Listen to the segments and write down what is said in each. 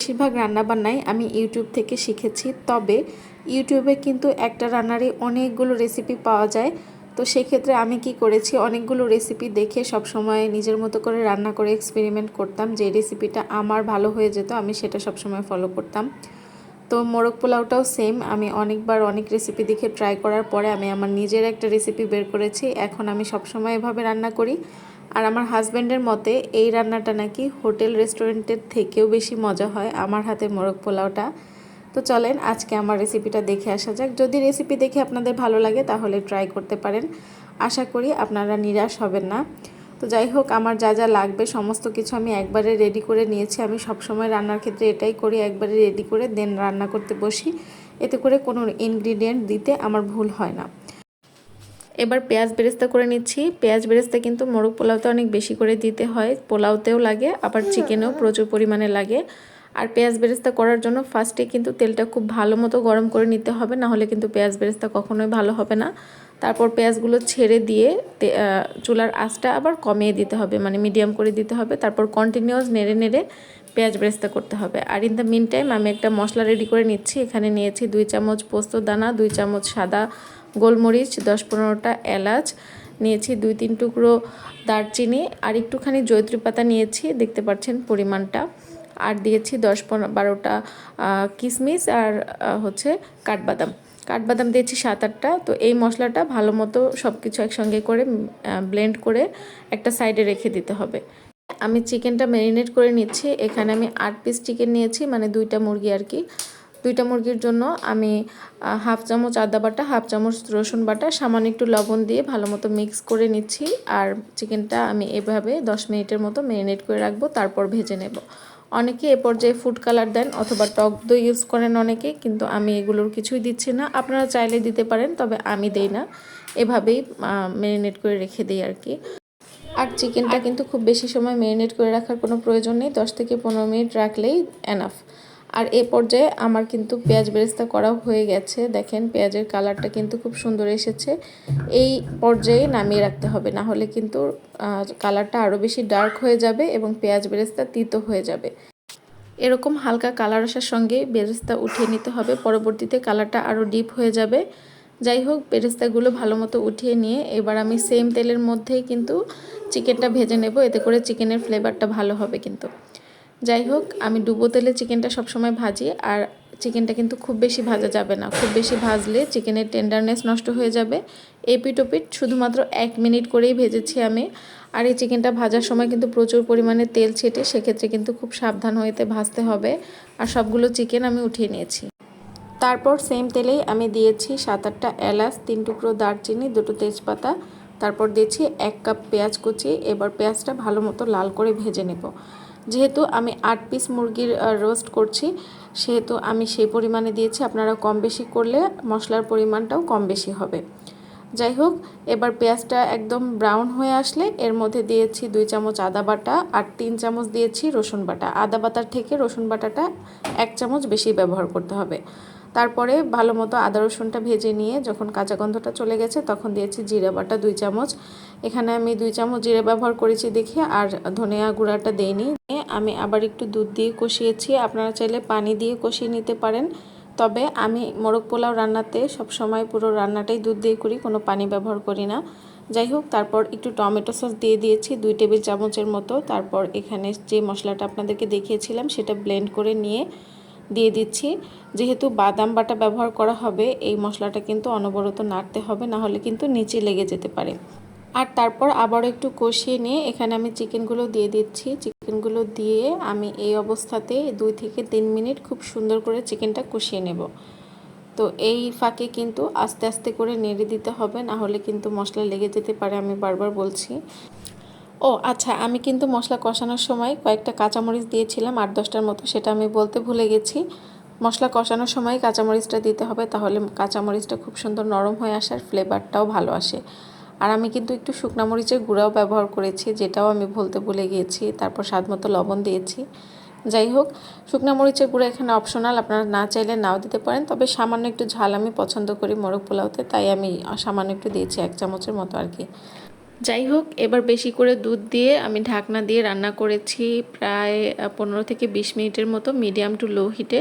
বেশিরভাগ রান্নাবান্নাই আমি ইউটিউব থেকে শিখেছি, তবে ইউটিউবে কিন্তু একটা রান্নারই অনেকগুলো রেসিপি পাওয়া যায়। তো সেক্ষেত্রে আমি কি করেছি, অনেকগুলো রেসিপি দেখে সবসময় নিজের মতো করে রান্না করে এক্সপেরিমেন্ট করতাম। যে রেসিপিটা আমার ভালো হয়ে যেত আমি সেটা সবসময় ফলো করতাম। তো মোরগ পোলাওটাও সেম, আমি অনেকবার অনেক রেসিপি দেখে ট্রাই করার পরে আমি আমার নিজের একটা রেসিপি বের করেছি। এখন আমি সবসময় এভাবে রান্না করি। আর আমার হাজব্যান্ডের মতে এই রান্নাটা নাকি হোটেল রেস্টুরেন্টের থেকেও বেশি মজা হয় আমার হাতের মোরগ পোলাওটা। তো চলেন আজকে আমার রেসিপিটা দেখে আসা যাক। যদি রেসিপি দেখে আপনাদের ভালো লাগে তাহলে ট্রাই করতে পারেন, আশা করি আপনারা নিরাশ হবেন না। তো যাই হোক, আমার যা যা লাগবে সমস্ত কিছু আমি একবারে রেডি করে নিয়েছি। আমি সবসময় রান্নার ক্ষেত্রে এটাই করি, একবারে রেডি করে দেন রান্না করতে বসি। এতে করে কোনো ইনগ্রিডিয়েন্ট দিতে আমার ভুল হয় না। এবার পেঁয়াজ বেরেস্তা করে নিচ্ছি। পেঁয়াজ বেরেস্তা কিন্তু মোরগ পোলাওতে অনেক বেশি করে দিতে হয়, পোলাওতেও লাগে আবার চিকেনেও প্রচুর পরিমাণে লাগে। আর পেঁয়াজ বেরেস্তা করার জন্য ফার্স্টে কিন্তু তেলটা খুব ভালো মতো গরম করে নিতে হবে, না হলে কিন্তু পেঁয়াজ বেরেস্তা কখনোই ভালো হবে না। তারপর পেঁয়াজগুলো ছেড়ে দিয়ে চুলার আঁচটা আবার কমিয়ে দিতে হবে, মানে মিডিয়াম করে দিতে হবে। তারপর কন্টিনিউয়াস নেড়ে নেড়ে পেঁয়াজ বেরেস্তা করতে হবে। আর ইন দ্য মিন টাইম আমি একটা মশলা রেডি করে নিচ্ছি। এখানে নিয়েছি 2 চামচ পোস্ত দানা, 2 চামচ সাদা গোলমরিচ, 10-15টা এলাচ নিয়েছি, 2-3 টুকরো দারচিনি, আর একটুখানি জয়ত্রী পাতা নিয়েছি, দেখতে পাচ্ছেন পরিমাণটা। আর দিয়েছি 10-12টা কিশমিশ, আর হচ্ছে কাঠবাদাম। কাঠবাদাম দিয়েছি 7-8টা। তো এই মশলাটা ভালো মতো সব কিছু একসঙ্গে করে ব্লেন্ড করে একটা সাইডে রেখে দিতে হবে। আমি চিকেনটা ম্যারিনেট করে নিচ্ছি। এখানে আমি 8 পিস চিকেন নিয়েছি, মানে 2টা মুরগি আর কি। 2টা মুরগির জন্য আমি হাফ চামচ আদা বাটা, হাফ চামচ রসুন বাটা, সামান্য একটু লবণ দিয়ে ভালো মতো মিক্স করে নিচ্ছি। আর চিকেনটা আমি এভাবে 10 মিনিটের মতো ম্যারিনেট করে রাখবো, তারপর ভেজে নেব। অনেকে এ পর্যায়ে ফুড কালার দেন অথবা টক দই ইউজ করেন অনেকে, কিন্তু আমি এগুলোর কিছুই দিচ্ছি না। আপনারা চাইলে দিতে পারেন, তবে আমি দেই না, এভাবেই ম্যারিনেট করে রেখে দিই আর কি। আর চিকেনটা কিন্তু খুব বেশি সময় ম্যারিনেট করে রাখার কোনো প্রয়োজন নেই, 10 থেকে 15 মিনিট রাখলেই এনাফ। আর এ পর্যায়ে আমার কিন্তু পেঁয়াজ বেরেস্তা করাও হয়ে গেছে। দেখেন পেঁয়াজের কালারটা কিন্তু খুব সুন্দর এসেছে। এই পর্যায়ে নামিয়ে রাখতে হবে, না হলে কিন্তু কালারটা আরও বেশি ডার্ক হয়ে যাবে এবং পেঁয়াজ বেরেস্তা তিতো হয়ে যাবে। এরকম হালকা কালার আসার সঙ্গে বেরেস্তা উঠিয়ে নিতে হবে, পরবর্তীতে কালারটা আরও ডিপ হয়ে যাবে। যাই হোক, বেরেস্তাগুলো ভালো মতো উঠিয়ে নিয়ে এবার আমি সেম তেলের মধ্যেই কিন্তু চিকেনটা ভেজে নেব, এতে করে চিকেনের ফ্লেভারটা ভালো হবে কিন্তু। যাই হোক, আমি ডুবো তেলে চিকেনটা সবসময় ভাজি। আর চিকেনটা কিন্তু খুব বেশি ভাজা যাবে না, খুব বেশি ভাজলে চিকেনের টেন্ডারনেস নষ্ট হয়ে যাবে। এপিট ওপিট শুধুমাত্র 1 মিনিট করেই ভেজেছি আমি। আর এই চিকেনটা ভাজার সময় কিন্তু প্রচুর পরিমাণে তেল ছেটে, সেক্ষেত্রে কিন্তু খুব সাবধান হয়ে ভাজতে হবে। আর সবগুলো চিকেন আমি উঠিয়ে নিয়েছি। তারপর সেম তেলেই আমি দিয়েছি 7-8টা এলাচ, 3 টুকরো দারচিনি, 2টো তেজপাতা, তারপর দিয়েছি 1 কাপ পেঁয়াজ কুচি। এবার পেঁয়াজটা ভালো মতো লাল করে ভেজে নেব। যেহেতু আমি 8 পিস মুরগির রোস্ট করছি, সেহেতু আমি সেই পরিমাণে দিয়েছি। আপনারা কম বেশি করলে মশলার পরিমাণটাও কম বেশি হবে। যাই হোক, এবার পেঁয়াজটা একদম ব্রাউন হয়ে আসলে এর মধ্যে দিয়েছি 2 চামচ আদা বাটা আর 3 চামচ দিয়েছি রসুন বাটা। আদা বাটার থেকে রসুন বাটাটা 1 চামচ বেশি ব্যবহার করতে হবে। তারপরে ভালো মতো আদা রসুনটা ভেজে নিয়ে যখন কাঁচা গন্ধটা চলে গেছে তখন দিয়েছি জিরা বাটা 2 চামচ। এখানে আমি 2 চামচ জিরা ব্যবহার করেছি দেখে, আর ধনিয়া গুঁড়াটা দেইনি। আমি আবার একটু দুধ দিয়ে কষিয়েছি, আপনারা চাইলে পানি দিয়ে কষিয়ে নিতে পারেন। তবে আমি মোরগ পোলাও রান্নাতে সবসময় পুরো রান্নাটাই দুধ দিয়ে করি, কোনো পানি ব্যবহার করি না। যাই হোক, তারপর একটু টমেটো সস দিয়ে দিয়েছি 2 টেবিল চামচের মতো। তারপর এখানে যে মশলাটা আপনাদেরকে দেখিয়েছিলাম সেটা ব্লেন্ড করে নিয়ে দিয়ে দিচ্ছি। যেহেতু বাদাম বাটা ব্যবহার করা হবে, এই মশলাটা কিন্তু অনবরত নাড়তে হবে, না হলে কিন্তু নিচে লেগে যেতে পারে। আর তারপর আবারও একটু কষিয়ে নিয়ে এখানে আমি চিকেনগুলো দিয়ে দিচ্ছি। চিকেনগুলো দিয়ে আমি এই অবস্থাতে 2 থেকে 3 মিনিট খুব সুন্দর করে চিকেনটা কষিয়ে নেব। তো এই ফাঁকে কিন্তু আস্তে আস্তে করে নেড়ে দিতে হবে, না হলে কিন্তু মশলা লেগে যেতে পারে, আমি বারবার বলছি। ও আচ্ছা, আমি কিন্তু মশলা কষানোর সময় কয়েকটা কাঁচামরিচ দিয়েছিলাম 8-10টার মতো, সেটা আমি বলতে ভুলে গেছি। মশলা কষানোর সময় কাঁচামরিচটা দিতে হবে, তাহলে কাঁচামরিচটা খুব সুন্দর নরম হয়ে আসার ফ্লেভারটাও ভালো আসে। আর আমি কিন্তু একটু শুকনা মরিচের গুঁড়াও ব্যবহার করেছি, যেটাও আমি বলতে ভুলে গিয়েছি। তারপর স্বাদমতো লবণ দিয়েছি। যাই হোক, শুকনা মরিচের গুঁড়া এখানে অপশনাল, আপনারা না চাইলে নাও দিতে পারেন, তবে সামান্য একটু ঝাল আমি পছন্দ করি মোরগ পোলাওতে, তাই আমি সামান্য একটু দিয়েছি 1 চামচের মতো আর কি। যাই হোক, এবার বেশি করে দুধ দিয়ে আমি ঢাকনা দিয়ে রান্না করেছি প্রায় 15 থেকে 20 মিনিটের মতো মিডিয়াম টু লো হিটে।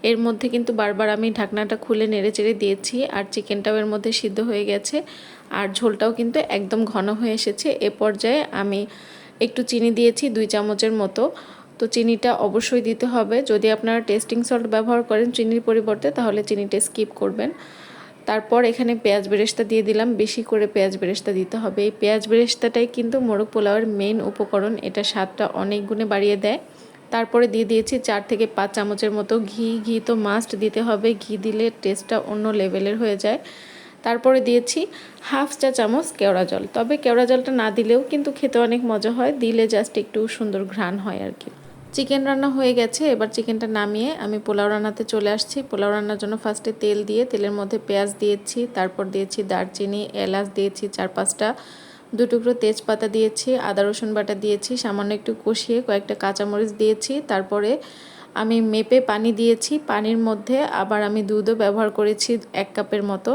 এর মধ্যে কিন্তু বারবার আমি ঢাকনাটা খুলে নেড়েচেড়ে দিয়েছি, আর চিকেনটাও এর মধ্যে সিদ্ধ হয়ে গেছে, আর ঝোলটাও কিন্তু একদম ঘন হয়ে এসেছে। এ পর্যায়ে আমি একটু চিনি দিয়েছি 2 চামচের মতো। তো চিনিটা অবশ্যই দিতে হবে। যদি আপনারা টেস্টিং সল্ট ব্যবহার করেন চিনির পরিবর্তে, তাহলে চিনিটা স্কিপ করবেন। তারপর এখানে পেঁয়াজ বেরেস্তা দিয়ে দিলাম, বেশি করে পেঁয়াজ বেরেস্তা দিতে হবে। এই পেঁয়াজ বেরেস্তাটাই কিন্তু মোরগ পোলাওয়ের মেইন উপকরণ, এটা স্বাদটা অনেক গুণে বাড়িয়ে দেয়। তারপরে দিয়ে দিয়েছি 4 থেকে 5 চামচের মতো ঘি। ঘি তো মাস্ট দিতে হবে, ঘি দিলে টেস্টটা অন্য লেভেলের হয়ে যায়। তারপরে দিয়েছি হাফ চা চামচ কেওড়া জল, তবে কেওড়া জলটা না দিলেও কিন্তু খেতে অনেক মজা হয়, দিলে জাস্ট একটু সুন্দর ঘ্রাণ হয় আর কি। চিকেন রান্না হয়ে গেছে, এবার চিকেনটা নামিয়ে আমি পোলাও রান্নাতে চলে আসছি। পোলাও রান্নার জন্য ফার্স্টে তেল দিয়ে তেলের মধ্যে পেঁয়াজ দিয়েছি, তারপর দিয়েছি দারচিনি, এলাচ দিয়েছি 4-5টা, 2 টুকরো তেজপাতা দিয়েছি, আদা রসুন বাটা দিয়েছি, সামান্য একটু কষিয়ে কয়েকটা কাঁচামরিচ দিয়েছি। তারপরে আমি মেপে পানি দিয়েছি, পানির মধ্যে আবার আমি দুধও ব্যবহার করেছি 1 কাপের মতো,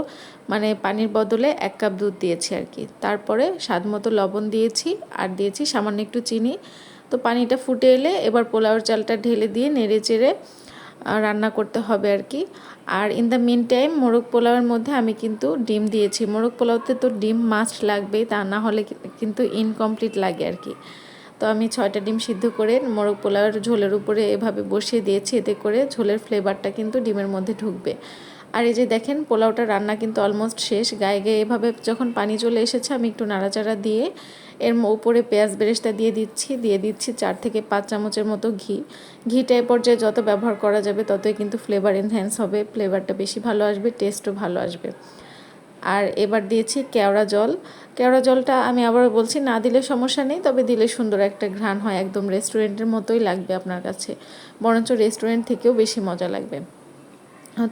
মানে পানির বদলে 1 কাপ দুধ দিয়েছি আর কি। তারপরে স্বাদ মতো লবণ দিয়েছি, আর দিয়েছি সামান্য একটু চিনি। তো পানিটা ফুটে এলে এবার পোলাওর চালটা ঢেলে দিয়ে নেড়ে চেড়ে রান্না করতে হবে আর কি। আর ইন দ্য মিন টাইম মোরগ পোলাওয়ের মধ্যে আমি কিন্তু ডিম দিয়েছি। মোরগ পোলাওতে তো ডিম মাস্ট লাগবেই, তা না হলে কিন্তু ইনকমপ্লিট লাগে আর কি। তো আমি 6টা ডিম সিদ্ধ করে মোরগ পোলাওয়ের ঝোলের উপরে এভাবে বসিয়ে দিয়েছি, এতে করে ঝোলের ফ্লেভারটা কিন্তু ডিমের মধ্যে ঢুকবে। আর এই যে দেখেন পোলাওটা রান্না কিন্তু অলমোস্ট শেষ। গায়ে গায়ে এভাবে যখন পানি চলে এসেছে আমি একটু নাড়াচাড়া দিয়ে এর উপরে পেঁয়াজ বেরেস্তা দিয়ে দিচ্ছি 4 থেকে 5 চামচের মতো ঘি। ঘিটা এ পর্যায়ে যত ব্যবহার করা যাবে ততই কিন্তু ফ্লেভার এনহ্যান্স হবে, ফ্লেভারটা বেশি ভালো আসবে, টেস্টও ভালো আসবে। আর এবার দিয়েছি কেওড়া জল। কেওড়া জলটা আমি আবার বলছি না দিলে সমস্যা নেই, তবে দিলে সুন্দর একটা ঘ্রাণ হয়, একদম রেস্টুরেন্টের মতোই লাগবে আপনার কাছে, বরঞ্চ রেস্টুরেন্ট থেকেও বেশি মজা লাগবে।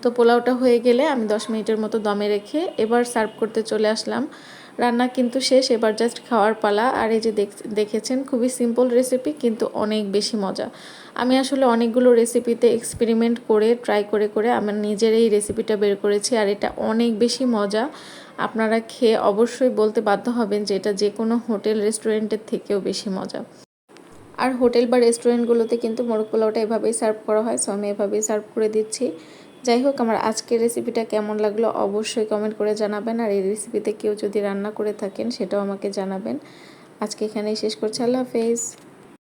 তো পোলাওটা হয়ে গেলে আমি 10 মিনিটের মতো দমে রেখে এবার সার্ভ করতে চলে আসলাম। রান্না কিন্তু শেষ, এবার জাস্ট খাওয়ার পালা। আর এই যে দেখেছেন খুবই সিম্পল রেসিপি, কিন্তু অনেক বেশি মজা। আমি আসলে অনেকগুলো রেসিপিতে এক্সপেরিমেন্ট করে ট্রাই করে আমার নিজের এই রেসিপিটা বের করেছি, আর এটা অনেক বেশি মজা। আপনারা খেয়ে অবশ্যই বলতে বাধ্য হবেন যে এটা যে কোনো হোটেল রেস্টুরেন্টের থেকেও বেশি মজা। আর হোটেল বা রেস্টুরেন্টগুলোতে কিন্তু মোরগ পোলাওটা এভাবেই সার্ভ করা হয়, সো আমি এভাবেই সার্ভ করে দিচ্ছি। যাই হোক, আমার আজকের রেসিপিটা কেমন লাগলো অবশ্যই কমেন্ট করে জানাবেন, আর এই রেসিপিতে কেউ যদি রান্না করে থাকেন সেটাও আমাকে জানাবেন। আজকে এখানেই শেষ করছি, আল্লাহ হাফেজ।